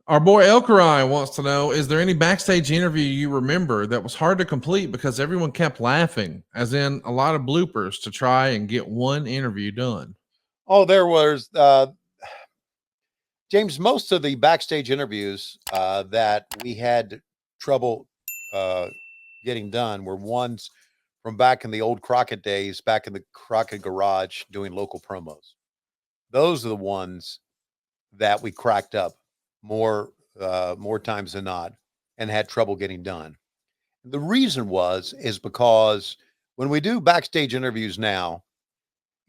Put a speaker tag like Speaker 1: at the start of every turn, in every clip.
Speaker 1: Our boy Elkarai wants to know, is there any backstage interview you remember that was hard to complete because everyone kept laughing, as in a lot of bloopers to try and get one interview done?
Speaker 2: Oh, there was James. Most of the backstage interviews that we had trouble uh, getting done were ones from back in the old Crockett days, back in the Crockett garage doing local promos. Those are the ones that we cracked up more more times than not and had trouble getting done. The reason is because when we do backstage interviews now,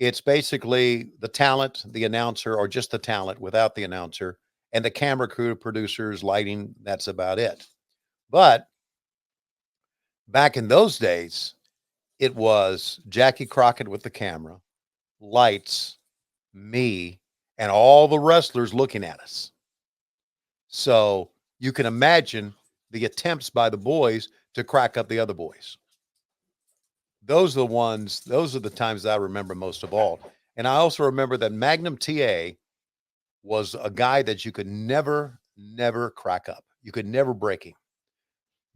Speaker 2: it's basically the talent, the announcer, or just the talent without the announcer, and the camera crew, producers, lighting. That's about it. But back in those days, it was Jackie Crockett with the camera, lights, me, and all the wrestlers looking at us. So you can imagine the attempts by the boys to crack up the other boys. Those are the ones, those are the times that I remember most of all. And I also remember that Magnum TA was a guy that you could never crack up. You could never break him.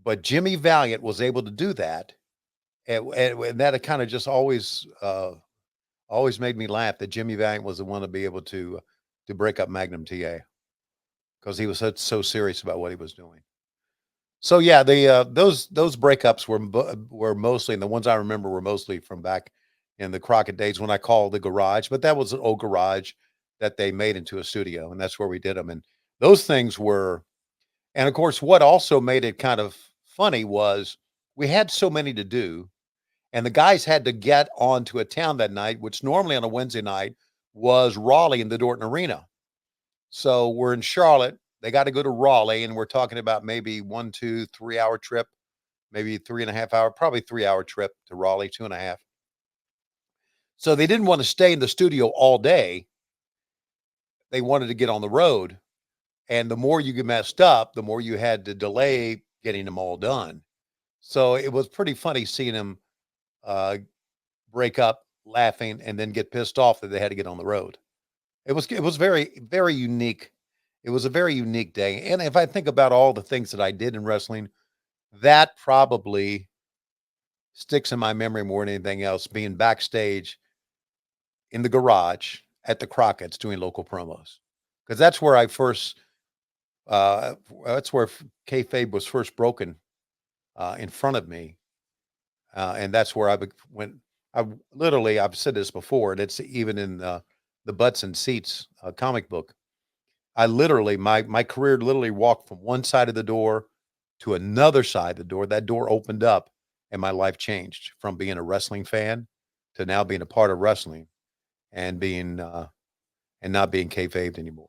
Speaker 2: But Jimmy Valiant was able to do that. And that kind of just always made me laugh that Jimmy Valiant was the one to be able to break up Magnum TA because he was so serious about what he was doing. So yeah, the those breakups were mostly, and the ones I remember were mostly from back in the Crockett days when I called the garage, but that was an old garage that they made into a studio, and that's where we did them. And those things were, and of course, what also made it kind of funny was we had so many to do, and the guys had to get on to a town that night, which normally on a Wednesday night was Raleigh in the Dorton Arena. So we're in Charlotte. They got to go to Raleigh, and we're talking about maybe 1, 2, 3 hour trip, maybe 3.5 hour, probably 3 hour trip to Raleigh, 2.5. So they didn't want to stay in the studio all day. They wanted to get on the road. And the more you get messed up, the more you had to delay getting them all done. So it was pretty funny seeing them uh, break up laughing and then get pissed off that they had to get on the road. It was very unique. It was a very unique day. And if I think about all the things that I did in wrestling, that probably sticks in my memory more than anything else, being backstage in the garage at the Crockett's doing local promos. Because that's where I first that's where kayfabe was first broken in front of me. And that's where went. I've said this before, and it's even in the Butts and Seats comic book. I literally, my career literally walked from one side of the door to another side of the door. That door opened up, and my life changed from being a wrestling fan to now being a part of wrestling and being and not being kayfabed anymore.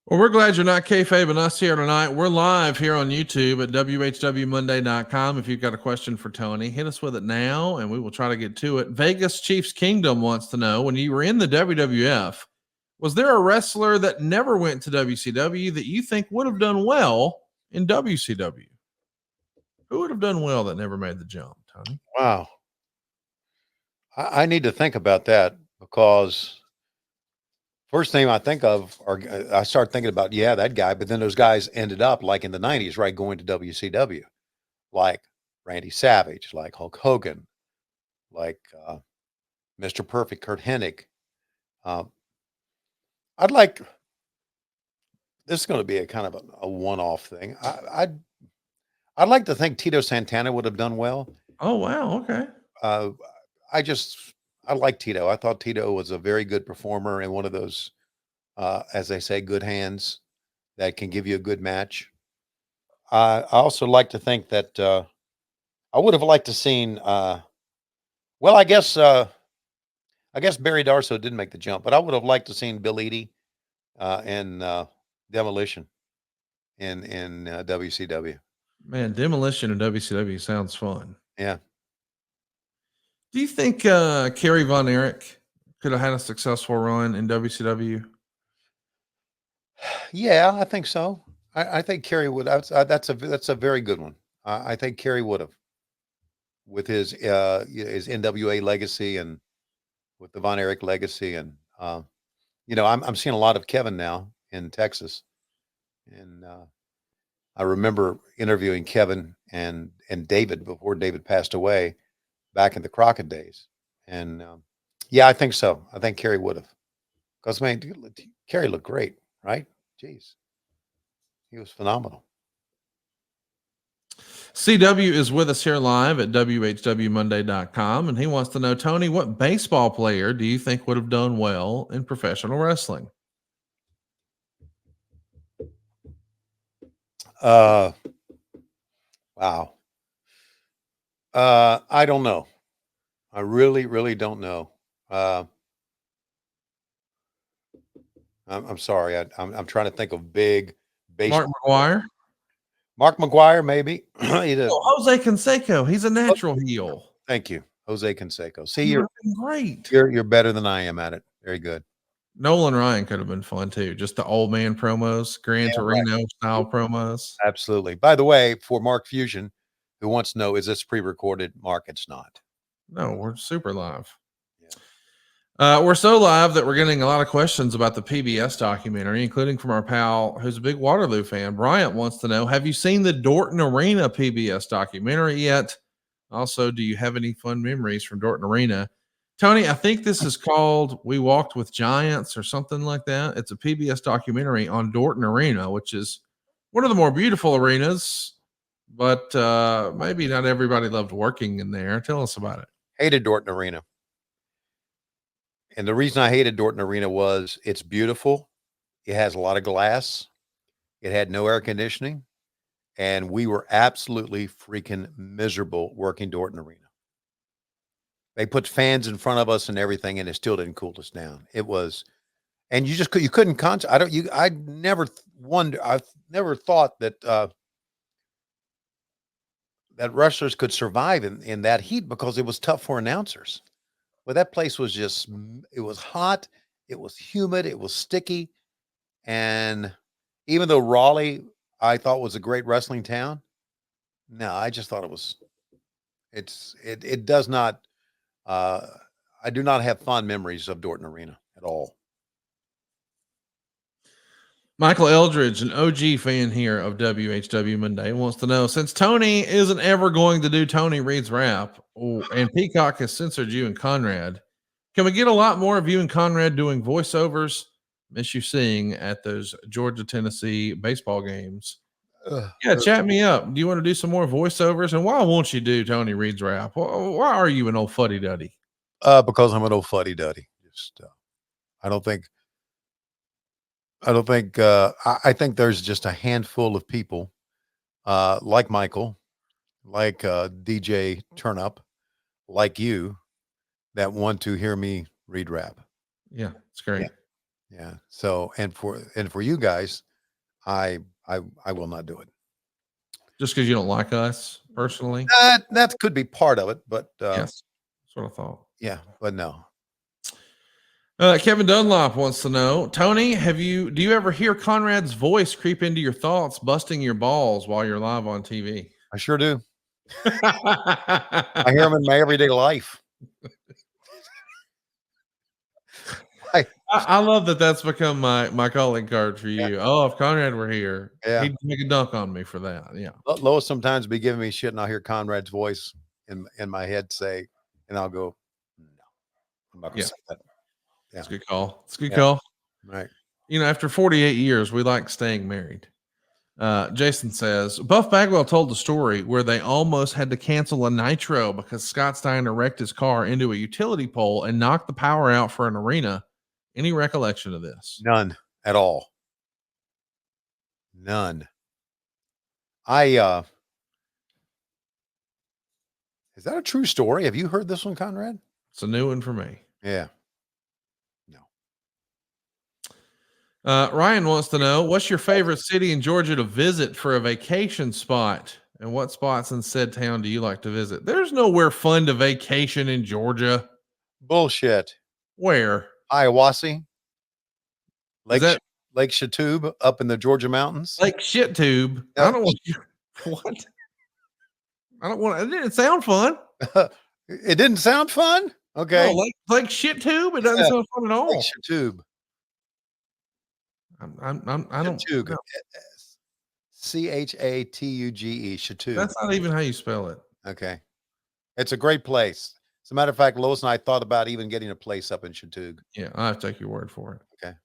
Speaker 1: Well, we're glad you're not kayfabing us here tonight. We're live here on YouTube at WHWMonday.com. If you've got a question for Tony, hit us with it now and we will try to get to it. Vegas Chiefs Kingdom wants to know, when you were in the WWF, was there a wrestler that never went to WCW that you think would have done well in WCW? Who would have done well that never made the jump, Tony?
Speaker 2: Wow. I need to think about that because first thing I think of, or I start thinking about, yeah, that guy. But then those guys ended up like in the '90s, right, going to WCW, like Randy Savage, like Hulk Hogan, like Mr. Perfect, Kurt Hennig. Um, I'd like this is going to be a kind of a one-off thing. I'd like to think Tito Santana would have done well.
Speaker 1: Oh, wow. Okay.
Speaker 2: Uh, I just I like Tito. I thought Tito was a very good performer and one of those, as they say, good hands that can give you a good match. I also like to think that I would have liked to seen. Well, I guess Barry Darso didn't make the jump, but I would have liked to seen Bill Eadie and Demolition in WCW.
Speaker 1: Man, Demolition in WCW sounds fun.
Speaker 2: Yeah,
Speaker 1: Do you think Kerry Von Erich could have had a successful run in WCW?
Speaker 2: yeah, I think so. I think Kerry would. That's a very good one. I think Kerry would have with his NWA legacy and with the Von Erich legacy, and I'm seeing a lot of Kevin now in Texas. And I remember interviewing Kevin and David before David passed away back in the Crockett days. And yeah, I think so. I think Kerry would have. Because, man, Kerry looked great, right? Jeez. He was phenomenal.
Speaker 1: CW is with us here live at WHWMonday.com, and he wants to know, Tony, what baseball player do you think would have done well in professional wrestling?
Speaker 2: Wow. I don't know. I really, really don't know. I'm sorry. I'm trying to think of big baseball.
Speaker 1: Mark McGuire?
Speaker 2: Mark McGuire, maybe.
Speaker 1: Jose Canseco. He's a natural heel.
Speaker 2: Thank you, Jose Canseco. See,
Speaker 1: He would
Speaker 2: you're
Speaker 1: have been great.
Speaker 2: you're better than I am at it. Very good.
Speaker 1: Nolan Ryan could have been fun too. Just the old man promos, Gran Torino style promos.
Speaker 2: Absolutely. By the way, for Mark Fusion, who wants to know, is this pre-recorded? Mark, it's not.
Speaker 1: No, we're super live.
Speaker 2: Yeah.
Speaker 1: We're so live that we're getting a lot of questions about the PBS documentary, including from our pal who's a big Waterloo fan. Bryant wants to know, have you seen the Dorton Arena PBS documentary yet? Also, do you have any fun memories from Dorton Arena? Tony, I think this is called We Walked with Giants or something like that. It's a PBS documentary on Dorton Arena, which is one of the more beautiful arenas, but maybe not everybody loved working in there. Tell us about it.
Speaker 2: Hated Dorton Arena. And the reason I hated Dorton Arena was it's beautiful. It has a lot of glass. It had no air conditioning. And we were absolutely freaking miserable working Dorton Arena. They put fans in front of us and everything, and it still didn't cool us down. It was, and you couldn't I never thought that that wrestlers could survive in that heat because it was tough for announcers. Well, that place was it was hot, it was humid, it was sticky. And even though Raleigh, I thought was a great wrestling town, no, I just thought it does not, I do not have fond memories of Dorton Arena at all.
Speaker 1: Michael Eldridge, an OG fan here of WHW Monday, wants to know, since Tony isn't ever going to do Tony Reed's rap, and Peacock has censored you and Conrad, can we get a lot more of you and Conrad doing voiceovers? Miss you seeing at those Georgia-Tennessee baseball games. Yeah, chat me up. Do you want to do some more voiceovers? And why won't you do Tony Reed's rap? Why are you an old fuddy-duddy?
Speaker 2: Because I'm an old fuddy-duddy. Just, I think there's just a handful of people like Michael, like DJ Turnup, like you, that want to hear me read rap.
Speaker 1: Yeah, it's great.
Speaker 2: Yeah. So, and for you guys, I will not do it.
Speaker 1: Just because you don't like us personally?
Speaker 2: That could be part of it, but
Speaker 1: yes, that's what I thought.
Speaker 2: Yeah, but no.
Speaker 1: Kevin Dunlop wants to know, Tony, do you ever hear Conrad's voice creep into your thoughts, busting your balls while you're live on TV?
Speaker 2: I sure do. I hear him in my everyday life.
Speaker 1: I love that. That's become my calling card for you. Yeah. Oh, if Conrad were here, he'd make a dunk on me for that. Yeah.
Speaker 2: Lois sometimes be giving me shit, and I'll hear Conrad's voice in my head say, and I'll go, no, I'm not going to say that. Yeah.
Speaker 1: It's a good call. It's a good call.
Speaker 2: Right.
Speaker 1: You know, after 48 years, we like staying married. Jason says, Buff Bagwell told the story where they almost had to cancel a Nitro because Scott Steiner wrecked his car into a utility pole and knocked the power out for an arena. Any recollection of this?
Speaker 2: None at all. None. Is that a true story? Have you heard this one, Conrad?
Speaker 1: It's a new one for me.
Speaker 2: Yeah.
Speaker 1: Ryan wants to know, what's your favorite city in Georgia to visit for a vacation spot? And what spots in said town do you like to visit? There's nowhere fun to vacation in Georgia.
Speaker 2: Bullshit.
Speaker 1: Where?
Speaker 2: Hiawassee. Lake Shatube up in the Georgia mountains.
Speaker 1: Lake Shittube. I don't want you. What? I don't want. It didn't sound fun.
Speaker 2: It didn't sound fun. Okay.
Speaker 1: No, Lake Shittube. It doesn't sound fun at all.
Speaker 2: Lake Shatube.
Speaker 1: I don't.
Speaker 2: Chattooga.
Speaker 1: No,
Speaker 2: Chatuge. Chattooga.
Speaker 1: that's not even how you spell it.
Speaker 2: Okay. It's a great place. As a matter of fact, Lois and I thought about even getting a place up in Chattooga.
Speaker 1: Yeah, I have to take your word for it.
Speaker 2: Okay.